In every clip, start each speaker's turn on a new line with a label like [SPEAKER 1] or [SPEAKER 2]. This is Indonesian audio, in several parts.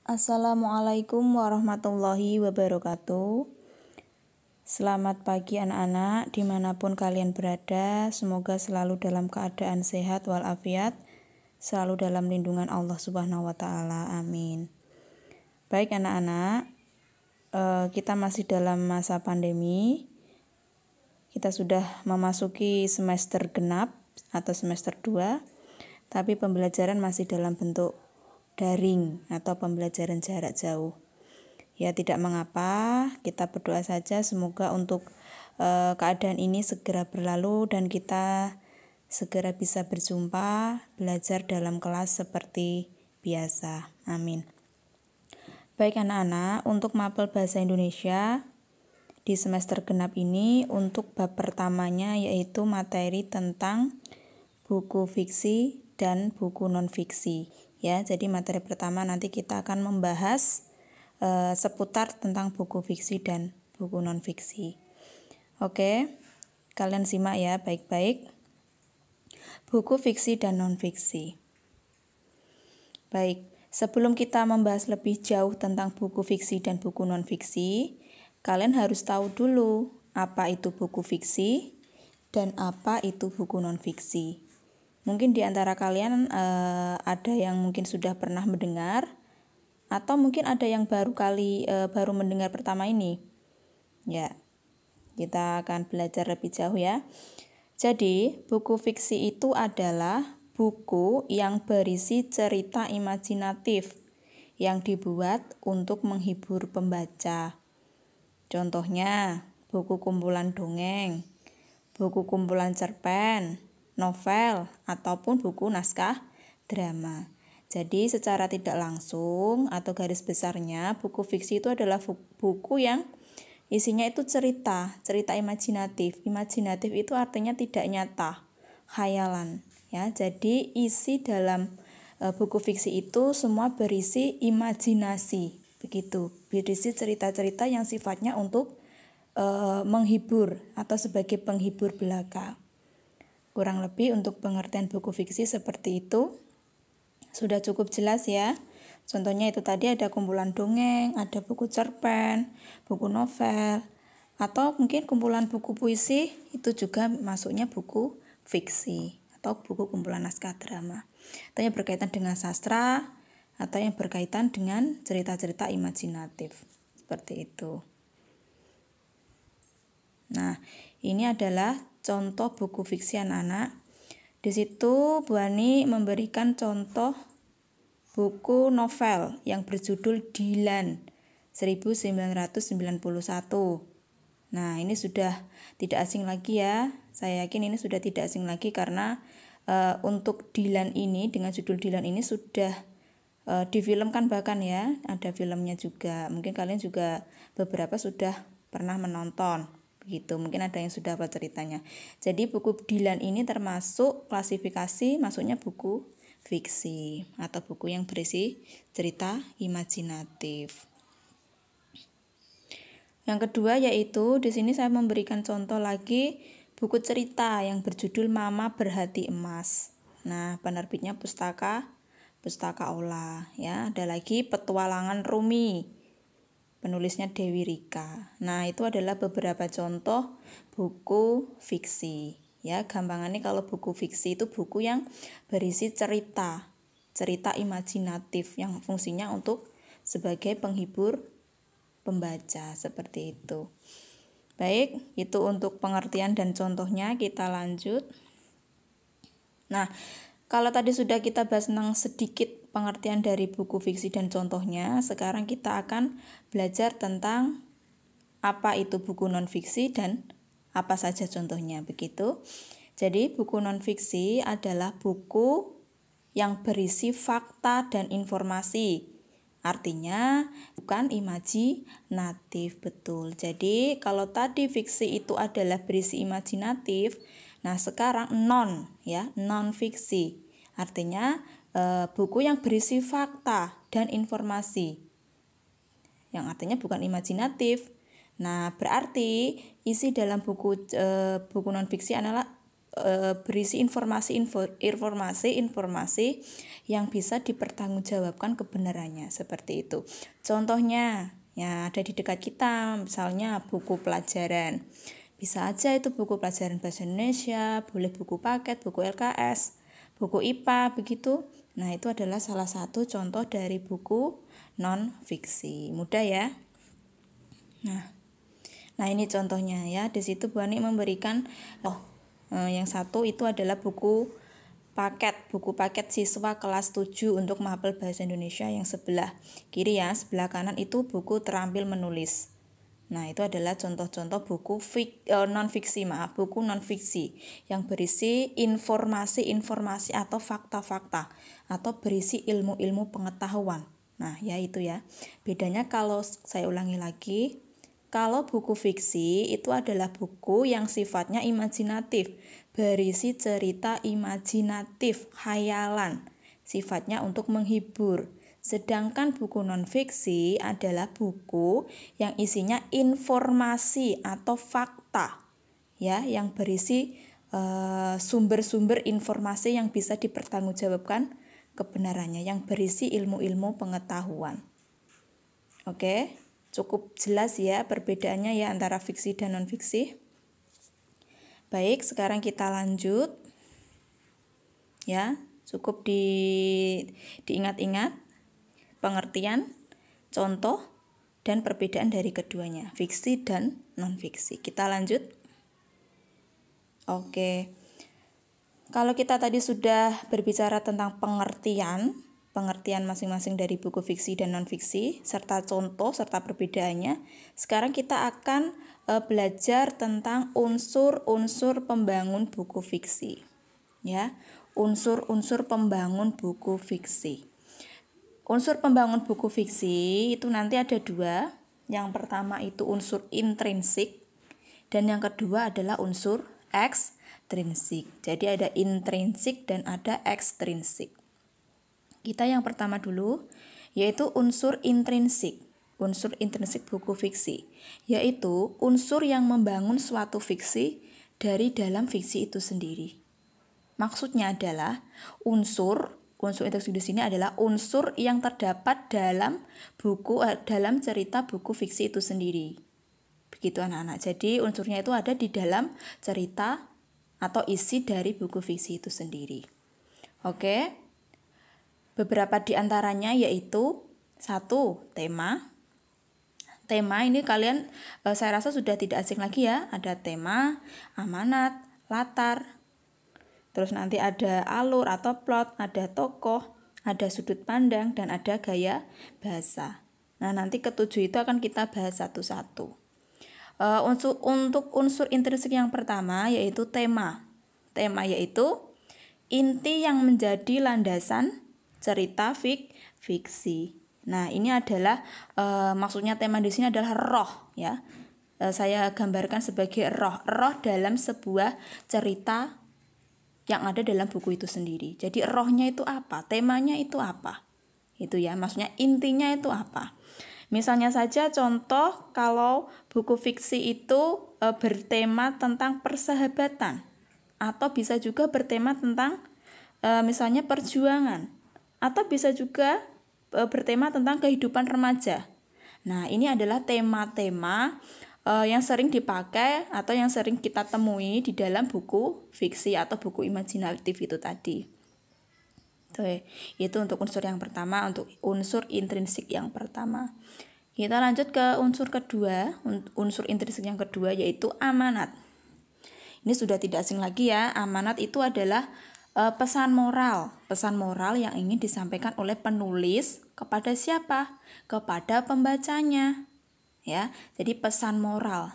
[SPEAKER 1] Assalamualaikum warahmatullahi wabarakatuh. Selamat pagi anak-anak, dimanapun kalian berada, semoga selalu dalam keadaan sehat walafiat, selalu dalam lindungan Allah Subhanahu wa Ta'ala. Amin. Baik anak-anak, kita masih dalam masa pandemi. Kita sudah memasuki semester genap atau semester 2, tapi pembelajaran masih dalam bentuk daring atau pembelajaran jarak jauh. Ya, tidak mengapa, kita berdoa saja semoga untuk keadaan ini segera berlalu dan kita segera bisa berjumpa belajar dalam kelas seperti biasa. Amin. Baik anak-anak, untuk mapel bahasa Indonesia di semester genap ini untuk bab pertamanya yaitu materi tentang buku fiksi dan buku non-fiksi. Ya, jadi materi pertama nanti kita akan membahas seputar tentang buku fiksi dan buku non-fiksi. Oke, kalian simak ya baik-baik. Buku fiksi dan non-fiksi. Baik, sebelum kita membahas lebih jauh tentang buku fiksi dan buku non-fiksi, kalian harus tahu dulu apa itu buku fiksi dan apa itu buku non-fiksi. Mungkin di antara kalian ada yang mungkin sudah pernah mendengar, atau mungkin ada yang baru mendengar pertama ini. Ya, kita akan belajar lebih jauh ya. Jadi, buku fiksi itu adalah buku yang berisi cerita imajinatif yang dibuat untuk menghibur pembaca. Contohnya, buku kumpulan dongeng, buku kumpulan cerpen, novel, ataupun buku naskah drama. Jadi secara tidak langsung atau garis besarnya buku fiksi itu adalah buku yang isinya itu cerita imajinatif. Imajinatif itu artinya tidak nyata, khayalan ya. Jadi isi dalam buku fiksi itu semua berisi imajinasi, begitu. Berisi cerita-cerita yang sifatnya untuk menghibur atau sebagai penghibur belaka. Kurang lebih untuk pengertian buku fiksi seperti itu. Sudah cukup jelas ya. Contohnya itu tadi ada kumpulan dongeng, ada buku cerpen, buku novel, atau mungkin kumpulan buku puisi, itu juga masuknya buku fiksi atau buku kumpulan naskah drama. Atau yang berkaitan dengan sastra atau yang berkaitan dengan cerita-cerita imajinatif. Seperti itu. Nah, ini adalah contoh buku fiksi anak-anak. Di situ Bu Ani memberikan contoh buku novel yang berjudul Dilan 1991. Nah, ini sudah tidak asing lagi ya. Saya yakin ini sudah tidak asing lagi karena untuk Dilan ini, dengan judul Dilan ini sudah difilmkan bahkan ya. Ada filmnya juga. Mungkin kalian juga beberapa sudah pernah menonton. Begitu, mungkin ada yang sudah hafal ceritanya. Jadi buku Dilan ini termasuk klasifikasi masuknya buku fiksi atau buku yang berisi cerita imajinatif. Yang kedua yaitu di sini saya memberikan contoh lagi buku cerita yang berjudul Mama Berhati Emas. Nah, penerbitnya Pustaka Ola ya. Ada lagi Petualangan Rumi. Penulisnya Dewi Rika. Nah, itu adalah beberapa contoh buku fiksi. Ya, gampangannya kalau buku fiksi itu buku yang berisi cerita imajinatif yang fungsinya untuk sebagai penghibur pembaca, seperti itu. Baik, itu untuk pengertian dan contohnya. Kita lanjut. Nah, kalau tadi sudah kita bahas tentang sedikit pengertian dari buku fiksi dan contohnya, sekarang kita akan belajar tentang apa itu buku non-fiksi dan apa saja contohnya, begitu. Jadi, buku non-fiksi adalah buku yang berisi fakta dan informasi. Artinya, bukan imajinatif, betul. Jadi, kalau tadi fiksi itu adalah berisi imajinatif, nah sekarang non-fiksi. Artinya buku yang berisi fakta dan informasi, yang artinya bukan imajinatif. Nah, berarti isi dalam buku non-fiksi adalah berisi informasi yang bisa dipertanggungjawabkan kebenarannya, seperti itu. Contohnya ya ada di dekat kita, misalnya buku pelajaran. Bisa aja itu buku pelajaran bahasa Indonesia, boleh buku paket, buku LKS, buku IPA, begitu. Nah, itu adalah salah satu contoh dari buku non-fiksi. Mudah ya? Nah ini contohnya ya. Di situ Bu Ani memberikan yang satu itu adalah buku paket siswa kelas 7 untuk mapel bahasa Indonesia yang sebelah kiri ya, sebelah kanan itu buku terampil menulis. Nah, itu adalah contoh-contoh buku buku non-fiksi yang berisi informasi-informasi atau fakta-fakta atau berisi ilmu-ilmu pengetahuan. Nah, ya itu ya. Bedanya kalau saya ulangi lagi, kalau buku fiksi itu adalah buku yang sifatnya imajinatif, berisi cerita imajinatif, khayalan, sifatnya untuk menghibur. Sedangkan buku non-fiksi adalah buku yang isinya informasi atau fakta ya, yang berisi sumber-sumber informasi yang bisa dipertanggungjawabkan kebenarannya, yang berisi ilmu-ilmu pengetahuan. Oke, cukup jelas ya perbedaannya ya antara fiksi dan non-fiksi. Baik, sekarang kita lanjut. Ya, cukup diingat-ingat pengertian, contoh, dan perbedaan dari keduanya, fiksi dan non-fiksi. Kita lanjut. Oke. Kalau kita tadi sudah berbicara tentang pengertian masing-masing dari buku fiksi dan non-fiksi, serta contoh, serta perbedaannya, sekarang kita akan belajar tentang unsur-unsur pembangun buku fiksi. Ya, unsur-unsur pembangun buku fiksi. Unsur pembangun buku fiksi itu nanti ada dua. Yang pertama itu unsur intrinsik dan yang kedua adalah unsur ekstrinsik. Jadi ada intrinsik dan ada ekstrinsik. Kita yang pertama dulu yaitu unsur intrinsik. Unsur intrinsik buku fiksi yaitu unsur yang membangun suatu fiksi dari dalam fiksi itu sendiri. Maksudnya adalah unsur intrinsik di sini adalah unsur yang terdapat dalam dalam cerita buku fiksi itu sendiri. Begitu anak-anak. Jadi unsurnya itu ada di dalam cerita atau isi dari buku fiksi itu sendiri. Oke. Beberapa di antaranya yaitu 1. Tema. Tema ini kalian saya rasa sudah tidak asing lagi ya. Ada tema, amanat, latar. Terus nanti ada alur atau plot, ada tokoh, ada sudut pandang, dan ada gaya bahasa. Nah, nanti ketujuh itu akan kita bahas satu-satu. Untuk unsur intrinsik yang pertama yaitu tema. Tema yaitu inti yang menjadi landasan cerita fiksi. Nah, ini adalah maksudnya tema di sini adalah roh ya. Saya gambarkan sebagai roh dalam sebuah cerita yang ada dalam buku itu sendiri. Jadi rohnya itu apa? Temanya itu apa? Itu ya, maksudnya intinya itu apa? Misalnya saja contoh kalau buku fiksi itu bertema tentang persahabatan atau bisa juga bertema tentang misalnya perjuangan atau bisa juga bertema tentang kehidupan remaja. Nah, ini adalah tema-tema yang sering dipakai atau yang sering kita temui di dalam buku fiksi atau buku imajinatif itu tadi. Itu untuk unsur yang pertama, untuk unsur intrinsik yang pertama. Kita lanjut ke unsur kedua, unsur intrinsik yang kedua yaitu amanat. Ini sudah tidak asing lagi ya, amanat itu adalah pesan moral yang ingin disampaikan oleh penulis kepada siapa? Kepada pembacanya. Ya, jadi pesan moral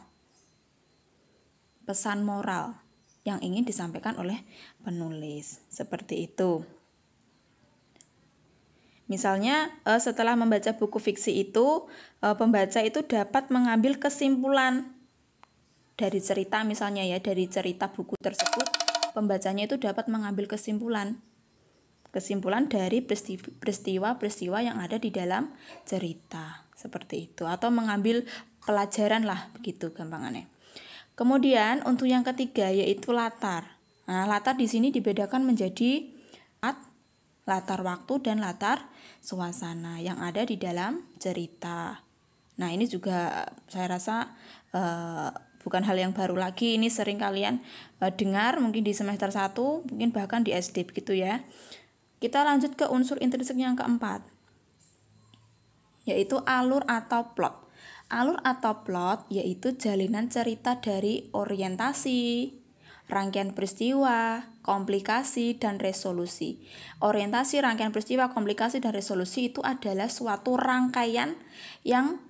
[SPEAKER 1] yang ingin disampaikan oleh penulis, seperti itu. Misalnya setelah membaca buku fiksi itu, pembaca itu dapat mengambil kesimpulan dari cerita, misalnya ya, dari cerita buku tersebut, pembacanya itu dapat mengambil kesimpulan dari peristiwa-peristiwa yang ada di dalam cerita, seperti itu, atau mengambil pelajaran lah, begitu gampangannya. Kemudian untuk yang ketiga yaitu latar. Nah, latar di sini dibedakan menjadi latar waktu dan latar suasana yang ada di dalam cerita. Nah, ini juga saya rasa bukan hal yang baru lagi, ini sering kalian dengar mungkin di semester 1, mungkin bahkan di SD begitu ya. Kita lanjut ke unsur intrinsik yang keempat, yaitu alur atau plot. Alur atau plot yaitu jalinan cerita dari orientasi, rangkaian peristiwa, komplikasi, dan resolusi. Orientasi, rangkaian peristiwa, komplikasi, dan resolusi itu adalah suatu rangkaian yang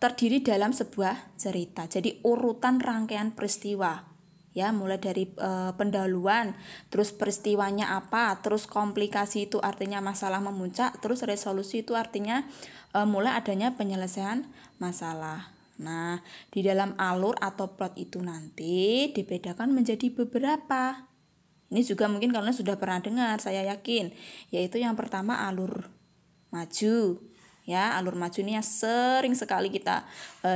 [SPEAKER 1] terdiri dalam sebuah cerita. Jadi urutan rangkaian peristiwa. Ya, mulai dari pendahuluan, terus peristiwanya apa, terus komplikasi itu artinya masalah memuncak, terus resolusi itu artinya mulai adanya penyelesaian masalah. Nah, di dalam alur atau plot itu nanti dibedakan menjadi beberapa. Ini juga mungkin kalian sudah pernah dengar, saya yakin, yaitu yang pertama alur maju. Ya, alur maju ini yang sering sekali kita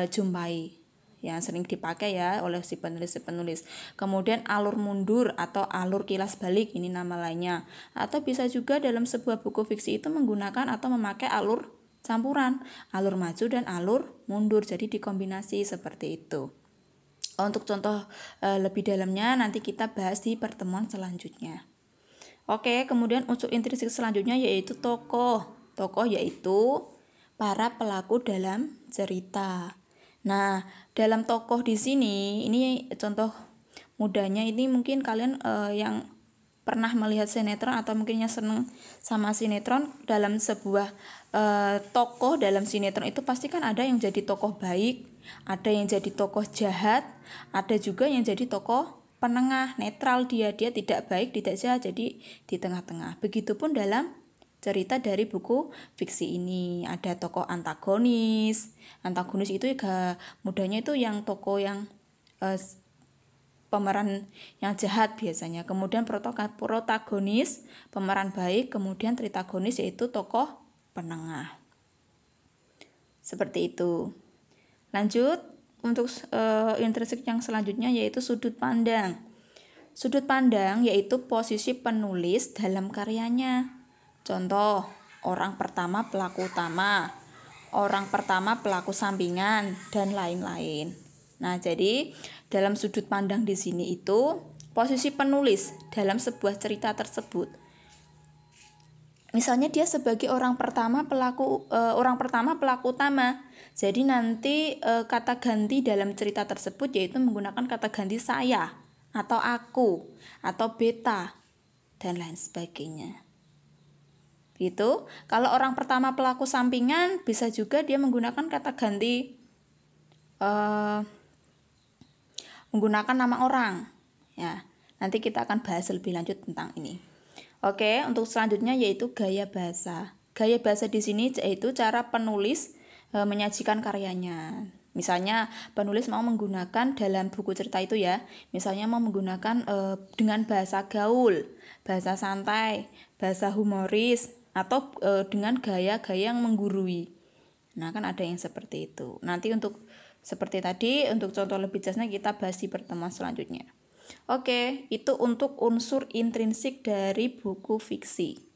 [SPEAKER 1] jumpai, yang sering dipakai ya oleh si penulis. Kemudian alur mundur atau alur kilas balik, ini nama lainnya. Atau bisa juga dalam sebuah buku fiksi itu menggunakan atau memakai alur campuran, alur maju dan alur mundur, jadi dikombinasi seperti itu. Untuk contoh lebih dalamnya nanti kita bahas di pertemuan selanjutnya. Oke, kemudian unsur intrinsik selanjutnya yaitu tokoh. Tokoh yaitu para pelaku dalam cerita. Nah, dalam tokoh di sini, ini contoh mudahnya, ini mungkin kalian yang pernah melihat sinetron atau mungkin yang seneng sama sinetron, dalam sebuah tokoh dalam sinetron itu pasti kan ada yang jadi tokoh baik, ada yang jadi tokoh jahat, ada juga yang jadi tokoh penengah, netral, dia tidak baik, tidak jahat, jadi di tengah-tengah. Begitupun dalam cerita dari buku fiksi ini ada tokoh antagonis. Antagonis itu ya mudahnya itu yang tokoh yang pemeran yang jahat biasanya. Kemudian protagonis, pemeran baik, kemudian tritagonis yaitu tokoh penengah. Seperti itu. Lanjut untuk intrinsik yang selanjutnya yaitu sudut pandang. Sudut pandang yaitu posisi penulis dalam karyanya. Contoh, orang pertama pelaku utama, orang pertama pelaku sampingan, dan lain-lain. Nah, jadi dalam sudut pandang di sini itu posisi penulis dalam sebuah cerita tersebut. Misalnya dia sebagai orang pertama pelaku utama. Jadi nanti kata ganti dalam cerita tersebut yaitu menggunakan kata ganti saya atau aku atau beta dan lain sebagainya. Gitu. Kalau orang pertama pelaku sampingan bisa juga dia menggunakan kata ganti menggunakan nama orang. Ya, nanti kita akan bahas lebih lanjut tentang ini. Oke, untuk selanjutnya yaitu gaya bahasa. Gaya bahasa di sini yaitu cara penulis menyajikan karyanya. Misalnya penulis mau menggunakan dalam buku cerita itu ya, misalnya mau menggunakan dengan bahasa gaul, bahasa santai, bahasa humoris, atau dengan gaya-gaya yang menggurui. Nah, kan ada yang seperti itu. Nanti untuk seperti tadi, untuk contoh lebih jelasnya kita bahas di pertemuan selanjutnya. Oke, itu untuk unsur intrinsik dari buku fiksi.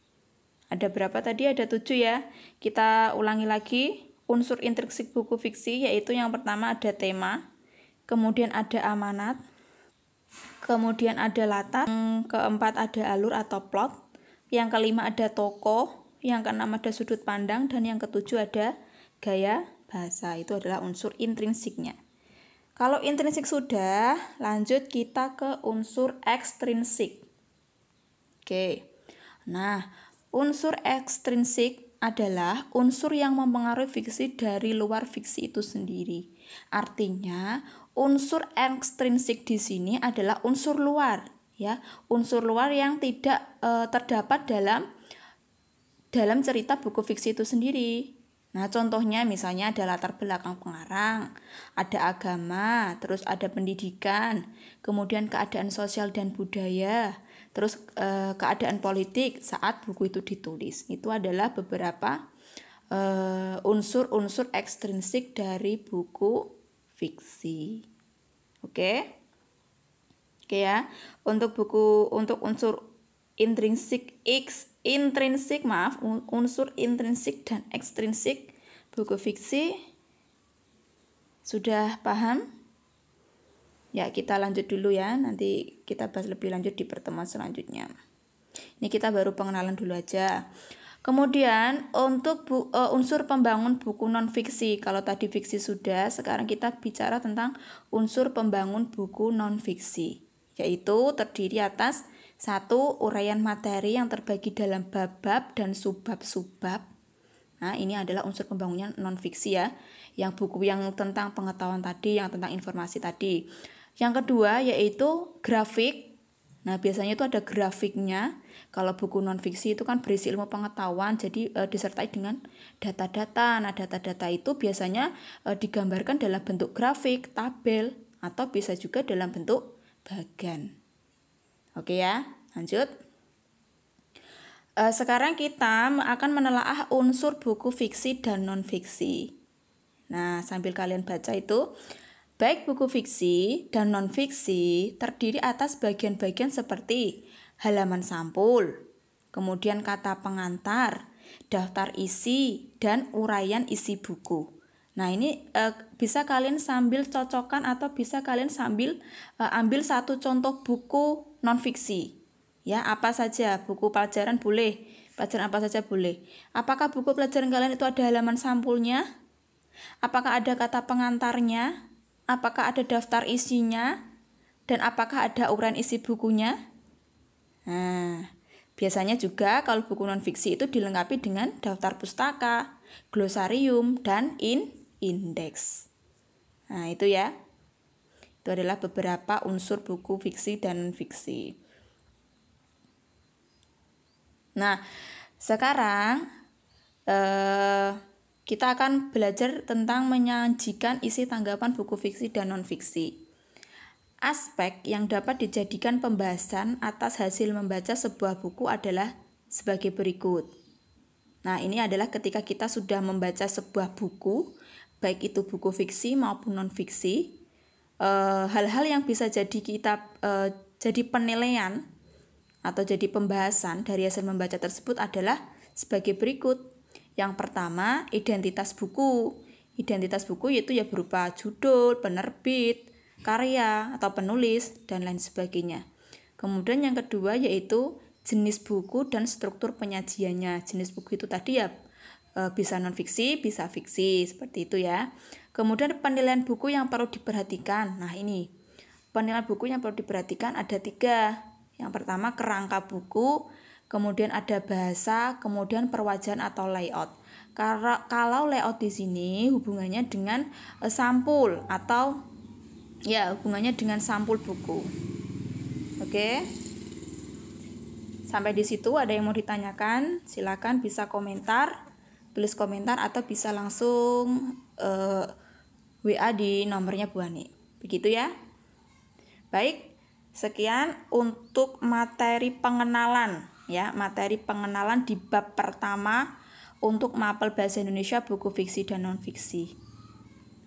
[SPEAKER 1] Ada berapa tadi? Ada 7 ya. Kita ulangi lagi. Unsur intrinsik buku fiksi yaitu yang pertama ada tema, kemudian ada amanat, kemudian ada latar, yang keempat ada alur atau plot, yang kelima ada tokoh, yang keenam ada sudut pandang, dan yang ketujuh ada gaya bahasa. Itu adalah unsur intrinsiknya. Kalau intrinsik sudah, lanjut kita ke unsur ekstrinsik. Oke. Nah, unsur ekstrinsik adalah unsur yang mempengaruhi fiksi dari luar fiksi itu sendiri. Artinya, unsur ekstrinsik di sini adalah unsur luar, ya. Unsur luar yang tidak terdapat dalam cerita buku fiksi itu sendiri. Nah, contohnya misalnya ada latar belakang pengarang, ada agama, terus ada pendidikan, kemudian keadaan sosial dan budaya, terus keadaan politik saat buku itu ditulis. Itu adalah beberapa unsur-unsur ekstrinsik dari buku fiksi. Oke? Oke ya. Untuk unsur intrinsik unsur intrinsik dan ekstrinsik buku fiksi sudah paham? Ya, kita lanjut dulu ya. Nanti kita bahas lebih lanjut di pertemuan selanjutnya. Ini kita baru pengenalan dulu aja. Kemudian untuk unsur pembangun buku non-fiksi. Kalau tadi fiksi sudah, sekarang kita bicara tentang unsur pembangun buku non-fiksi. Yaitu terdiri atas 1. Uraian materi yang terbagi dalam bab-bab dan subbab-subbab. Nah, ini adalah unsur pembangunnya non-fiksi ya. Yang buku yang tentang pengetahuan tadi, yang tentang informasi tadi. Yang kedua yaitu grafik. Nah, biasanya itu ada grafiknya. Kalau buku non-fiksi itu kan berisi ilmu pengetahuan, jadi disertai dengan data-data. Nah, data-data itu biasanya digambarkan dalam bentuk grafik, tabel, atau bisa juga dalam bentuk bagan. Oke ya, lanjut. Sekarang kita akan menelaah unsur buku fiksi dan non-fiksi. Nah, sambil kalian baca itu, baik buku fiksi dan non-fiksi terdiri atas bagian-bagian seperti halaman sampul, kemudian kata pengantar, daftar isi, dan uraian isi buku. Nah, ini bisa kalian sambil cocokkan atau bisa kalian sambil ambil satu contoh buku non-fiksi. Ya, apa saja, buku pelajaran boleh, pelajaran apa saja boleh. Apakah buku pelajaran kalian itu ada halaman sampulnya? Apakah ada kata pengantarnya? Apakah ada daftar isinya? Dan apakah ada uraian isi bukunya? Nah, biasanya juga kalau buku non-fiksi itu dilengkapi dengan daftar pustaka, glosarium, dan indeks. Nah, itu ya. Itu adalah beberapa unsur buku fiksi dan non-fiksi. Nah, sekarang kita akan belajar tentang menyajikan isi tanggapan buku fiksi dan non-fiksi. Aspek yang dapat dijadikan pembahasan atas hasil membaca sebuah buku adalah sebagai berikut. Nah, ini adalah ketika kita sudah membaca sebuah buku, baik itu buku fiksi maupun non-fiksi, hal-hal yang bisa jadi penilaian atau jadi pembahasan dari hasil membaca tersebut adalah sebagai berikut. Yang pertama, identitas buku. Identitas buku yaitu ya berupa judul, penerbit, karya atau penulis, dan lain sebagainya. Kemudian yang kedua yaitu jenis buku dan struktur penyajiannya. Jenis buku itu tadi ya bisa non-fiksi, bisa fiksi, seperti itu ya. Kemudian penilaian buku yang perlu diperhatikan. Nah, ini penilaian buku yang perlu diperhatikan ada 3. Yang pertama kerangka buku, kemudian ada bahasa, kemudian perwajahan atau layout. Kalau layout di sini hubungannya dengan sampul atau ya hubungannya dengan sampul buku. Oke. Sampai di situ ada yang mau ditanyakan? Silakan bisa komentar, tulis komentar atau bisa langsung WA di nomornya Bu Ani. Begitu ya. Baik. Sekian untuk materi pengenalan ya, materi pengenalan di bab pertama untuk mapel bahasa Indonesia buku fiksi dan non-fiksi.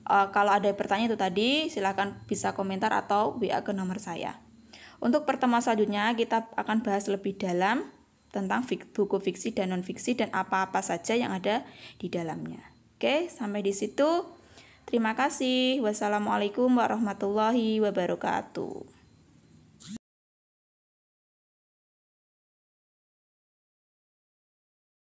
[SPEAKER 1] Kalau ada pertanyaan itu tadi, silakan bisa komentar atau WA ke nomor saya. Untuk pertemuan selanjutnya kita akan bahas lebih dalam tentang buku fiksi dan non-fiksi dan apa-apa saja yang ada di dalamnya. Oke, sampai di situ. Terima kasih. Wassalamualaikum warahmatullahi wabarakatuh.